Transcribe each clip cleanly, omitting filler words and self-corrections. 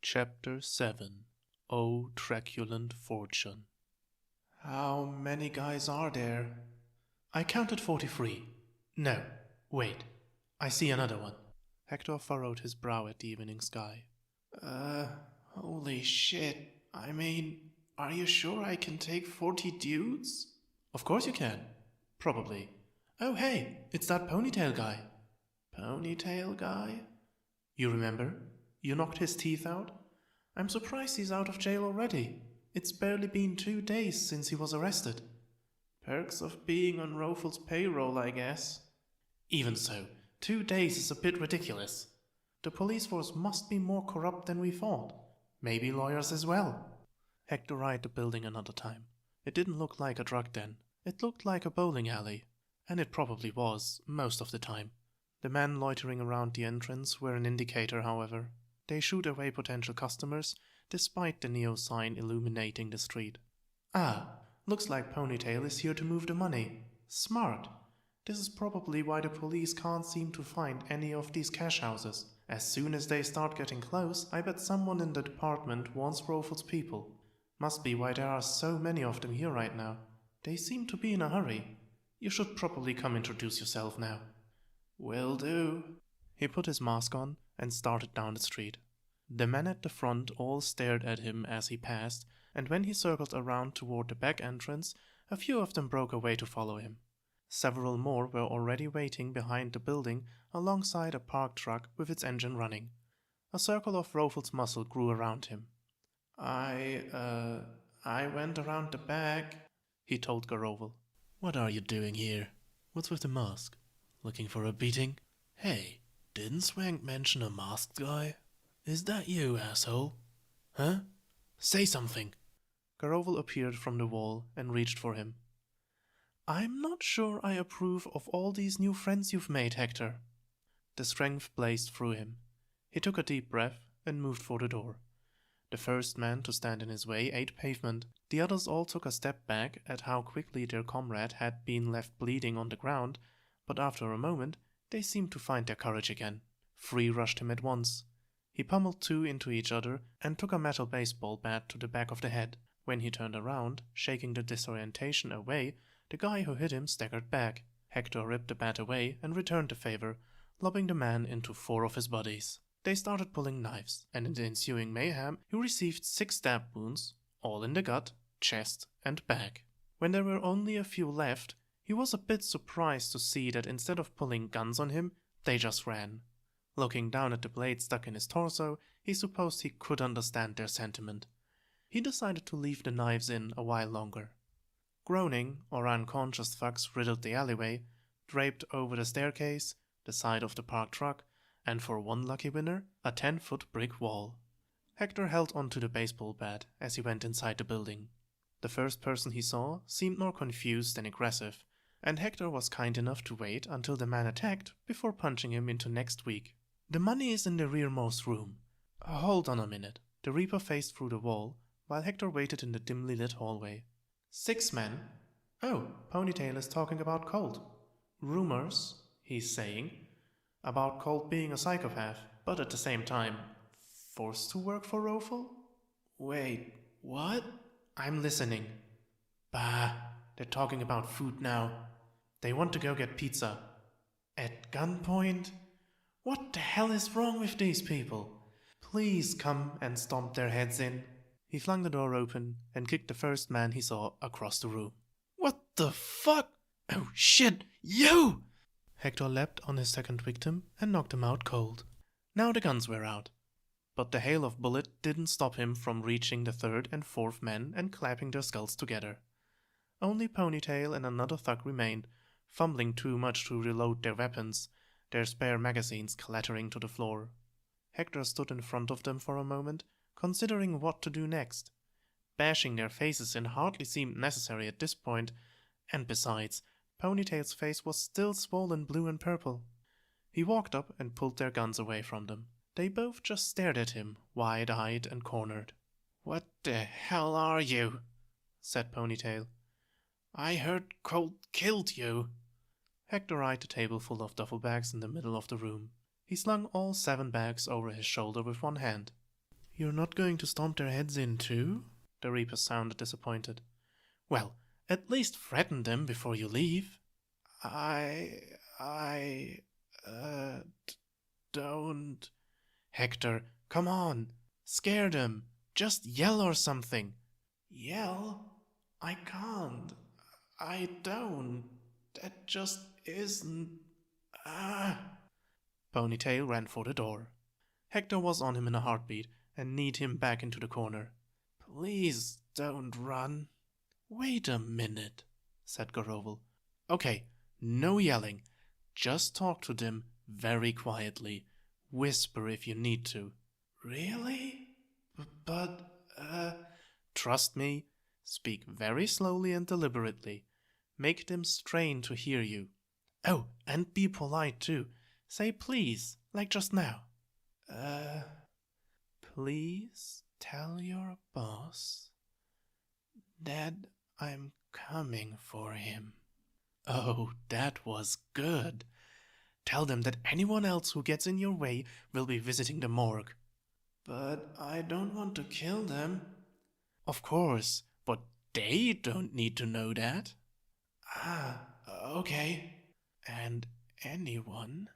Chapter 7 O Truculent Fortune. How many guys are there? I counted 43. No, wait. I see another one. Hector furrowed his brow at the evening sky. Holy shit. I mean, are you sure I can take 40 dudes? Of course you can. Probably. Oh hey, it's that ponytail guy. Ponytail guy? You remember? You knocked his teeth out? I'm surprised he's out of jail already. It's barely been 2 days since he was arrested. Perks of being on Rofel's payroll, I guess. Even so, 2 days is a bit ridiculous. The police force must be more corrupt than we thought. Maybe lawyers as well. Hector eyed the building another time. It didn't look like a drug den. It looked like a bowling alley. And it probably was, most of the time. The men loitering around the entrance were an indicator, however. They shooed away potential customers, despite the Neo sign illuminating the street. Ah, looks like Ponytail is here to move the money. Smart. This is probably why the police can't seem to find any of these cash houses. As soon as they start getting close, I bet someone in the department wants Rofel's people. Must be why there are so many of them here right now. They seem to be in a hurry. You should probably come introduce yourself now. Will do. He put his mask on and started down the street. The men at the front all stared at him as he passed, and when he circled around toward the back entrance, a few of them broke away to follow him. Several more were already waiting behind the building alongside a parked truck with its engine running. A circle of Rofel's muscle grew around him. I went around the back, he told Garovel. What are you doing here? What's with the mask? Looking for a beating? Hey, didn't Swank mention a masked guy? Is that you, asshole? Huh? Say something. Garovel appeared from the wall and reached for him. I'm not sure I approve of all these new friends you've made, Hector. The strength blazed through him. He took a deep breath and moved for the door. The first man to stand in his way ate pavement. The others all took a step back at how quickly their comrade had been left bleeding on the ground, but after a moment they seemed to find their courage again. 3 rushed him at once. He pummeled 2 into each other and took a metal baseball bat to the back of the head. When he turned around, shaking the disorientation away, the guy who hit him staggered back. Hector ripped the bat away and returned the favor, lobbing the man into 4 of his buddies. They started pulling knives, and in the ensuing mayhem, he received 6 stab wounds, all in the gut, chest, and back. When there were only a few left, he was a bit surprised to see that instead of pulling guns on him, they just ran. Looking down at the blade stuck in his torso, he supposed he could understand their sentiment. He decided to leave the knives in a while longer. Groaning or unconscious thugs riddled the alleyway, draped over the staircase, the side of the parked truck, and for one lucky winner, a 10-foot brick wall. Hector held onto the baseball bat as he went inside the building. The first person he saw seemed more confused than aggressive, and Hector was kind enough to wait until the man attacked before punching him into next week. The money is in the rearmost room. Hold on a minute. The Reaper faced through the wall, while Hector waited in the dimly lit hallway. 6 men? Oh, Ponytail is talking about Colt. Rumors, he's saying, about Colt being a psychopath, but at the same time, forced to work for Rofel? Wait, what? I'm listening. Bah, they're talking about food now. They want to go get pizza. At gunpoint? What the hell is wrong with these people? Please come and stomp their heads in. He flung the door open and kicked the first man he saw across the room. What the fuck? Oh shit, you! Hector leapt on his second victim and knocked him out cold. Now the guns were out. But the hail of bullets didn't stop him from reaching the third and fourth men and clapping their skulls together. Only Ponytail and another thug remained, fumbling too much to reload their weapons, their spare magazines clattering to the floor. Hector stood in front of them for a moment, considering what to do next. Bashing their faces in hardly seemed necessary at this point, and besides, Ponytail's face was still swollen blue and purple. He walked up and pulled their guns away from them. They both just stared at him, wide-eyed and cornered. What the hell are you? Said Ponytail. I heard Colt killed you. Hector eyed the table full of duffel bags in the middle of the room. He slung all 7 bags over his shoulder with one hand. You're not going to stomp their heads in too? The Reaper sounded disappointed. Well, at least threaten them before you leave. I, don't. Hector, come on. Scare them. Just yell or something. Yell? I can't. I don't. That just isn't. Ah. Ponytail ran for the door. Hector was on him in a heartbeat and kneed him back into the corner. Please don't run. Wait a minute, said Garovel. Okay, no yelling. Just talk to them very quietly. Whisper if you need to. Really? But, Trust me. Speak very slowly and deliberately. Make them strain to hear you. Oh, and be polite too. Say please, like just now. Please tell your boss that I'm coming for him. Oh, that was good. Tell them that anyone else who gets in your way will be visiting the morgue. But I don't want to kill them. Of course, but they don't need to know that. Ah, okay. And anyone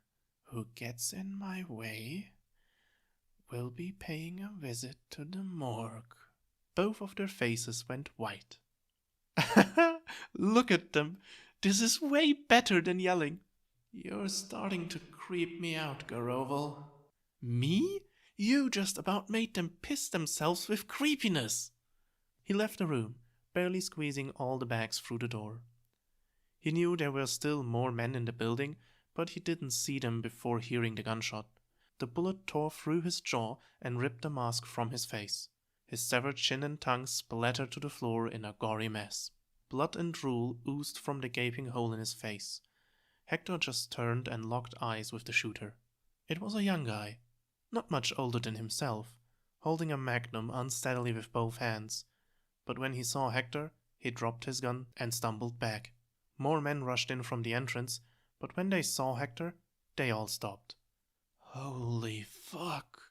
who gets in my way will be paying a visit to the morgue. Both of their faces went white. Look at them. This is way better than yelling. You're starting to creep me out, Garovel. Me? You just about made them piss themselves with creepiness. He left the room, barely squeezing all the bags through the door. He knew there were still more men in the building, but he didn't see them before hearing the gunshot. The bullet tore through his jaw and ripped the mask from his face. His severed chin and tongue splattered to the floor in a gory mess. Blood and drool oozed from the gaping hole in his face. Hector just turned and locked eyes with the shooter. It was a young guy, not much older than himself, holding a magnum unsteadily with both hands. But when he saw Hector, he dropped his gun and stumbled back. More men rushed in from the entrance, but when they saw Hector, they all stopped. Holy fuck!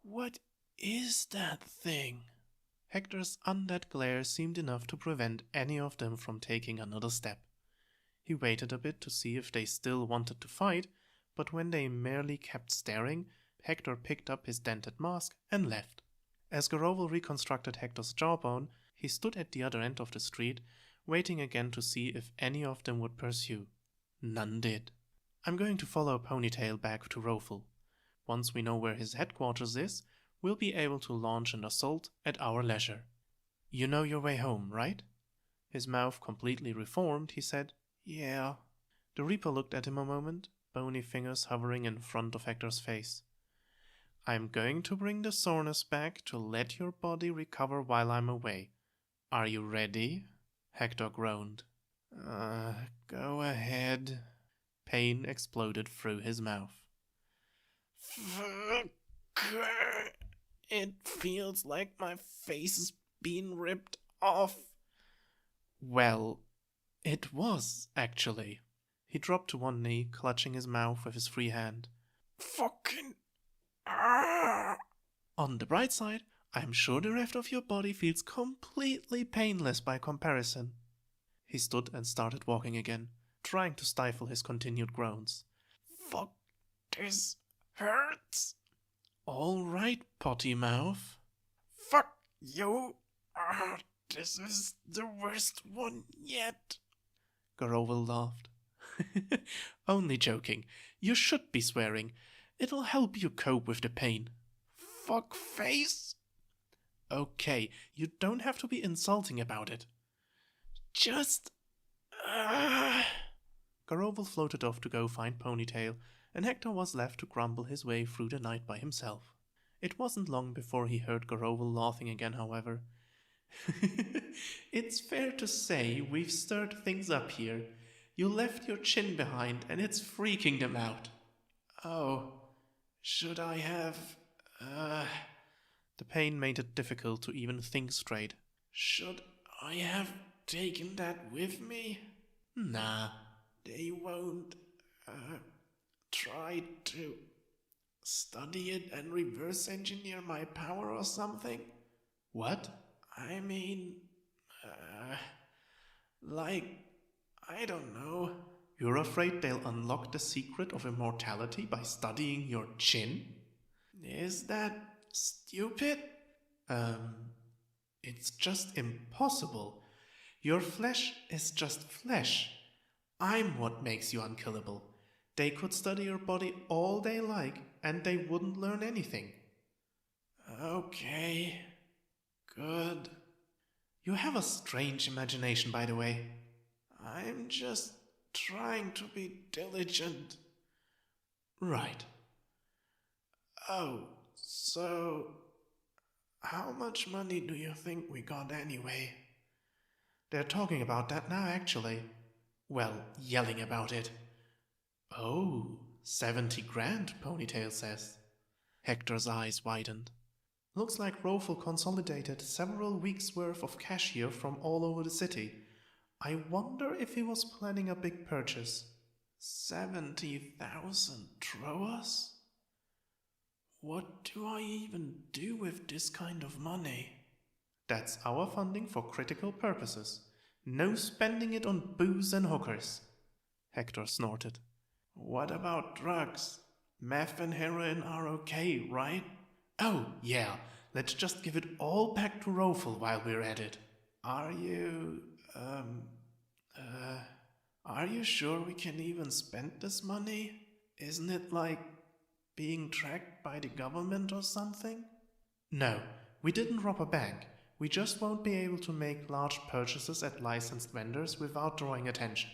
What is that thing? Hector's undead glare seemed enough to prevent any of them from taking another step. He waited a bit to see if they still wanted to fight, but when they merely kept staring, Hector picked up his dented mask and left. As Garovel reconstructed Hector's jawbone, he stood at the other end of the street, waiting again to see if any of them would pursue. None did. I'm going to follow Ponytail back to Rofel. Once we know where his headquarters is, we'll be able to launch an assault at our leisure. You know your way home, right? His mouth completely reformed, he said, Yeah. The Reaper looked at him a moment, bony fingers hovering in front of Hector's face. I'm going to bring the soreness back to let your body recover while I'm away. Are you ready? Hector groaned. Go ahead. Pain exploded through his mouth. It feels like my face is being ripped off. Well, it was, actually. He dropped to one knee, clutching his mouth with his free hand. Fucking... On the bright side, I'm sure the rest of your body feels completely painless by comparison. He stood and started walking again, trying to stifle his continued groans. Fuck, this hurts. All right, potty mouth. Fuck you. This is the worst one yet. Garovel laughed. Only joking. You should be swearing. It'll help you cope with the pain. Fuck face. Okay, you don't have to be insulting about it. Just... Garovel floated off to go find Ponytail, and Hector was left to grumble his way through the night by himself. It wasn't long before he heard Garovel laughing again, however. It's fair to say we've stirred things up here. You left your chin behind and it's freaking them out. Oh, should I have... The pain made it difficult to even think straight. Should I have taken that with me? Nah. They won't, try to Study it and reverse engineer my power or something? What? I mean, uh, like, I don't know. You're afraid they'll unlock the secret of immortality by studying your chin? Is that stupid? It's just impossible. Your flesh is just flesh. I'm what makes you unkillable. They could study your body all they like, and they wouldn't learn anything. Okay, good. You have a strange imagination, by the way. I'm just trying to be diligent. Right. Oh, so how much money do you think we got anyway? They're talking about that now, actually. Well, yelling about it. Oh, 70 grand, Ponytail says. Hector's eyes widened. Looks like Rofel consolidated several weeks' worth of cash here from all over the city. I wonder if he was planning a big purchase. 70,000 Troas? What do I even do with this kind of money? That's our funding for critical purposes. No spending it on booze and hookers. Hector snorted. What about drugs? Meth and heroin are okay, right? Oh, yeah, let's just give it all back to Rofel while we're at it. Are you, are you sure we can even spend this money? Isn't it like being tracked by the government or something? No, we didn't rob a bank. We just won't be able to make large purchases at licensed vendors without drawing attention.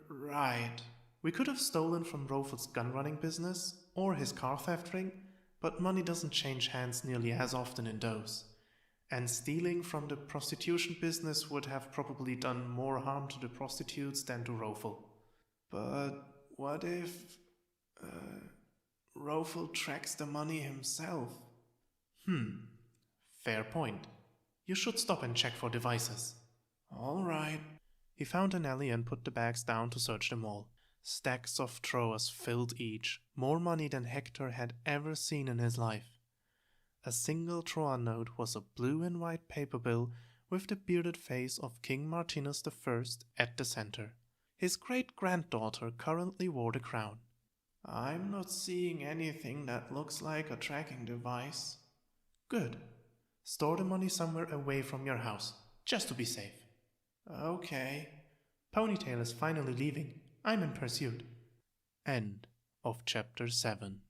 Right. We could have stolen from Rofel's gun-running business or his car theft ring, but money doesn't change hands nearly as often in those. And stealing from the prostitution business would have probably done more harm to the prostitutes than to Rofel. But what if Rofel tracks the money himself? Fair point. You should stop and check for devices. All right. He found an alley and put the bags down to search them all. Stacks of Troas filled each, more money than Hector had ever seen in his life. A single Troa note was a blue and white paper bill with the bearded face of King Martinus I at the center. His great-granddaughter currently wore the crown. I'm not seeing anything that looks like a tracking device. Good. Store the money somewhere away from your house, just to be safe. Okay. Ponytail is finally leaving. I'm in pursuit. End of chapter 7.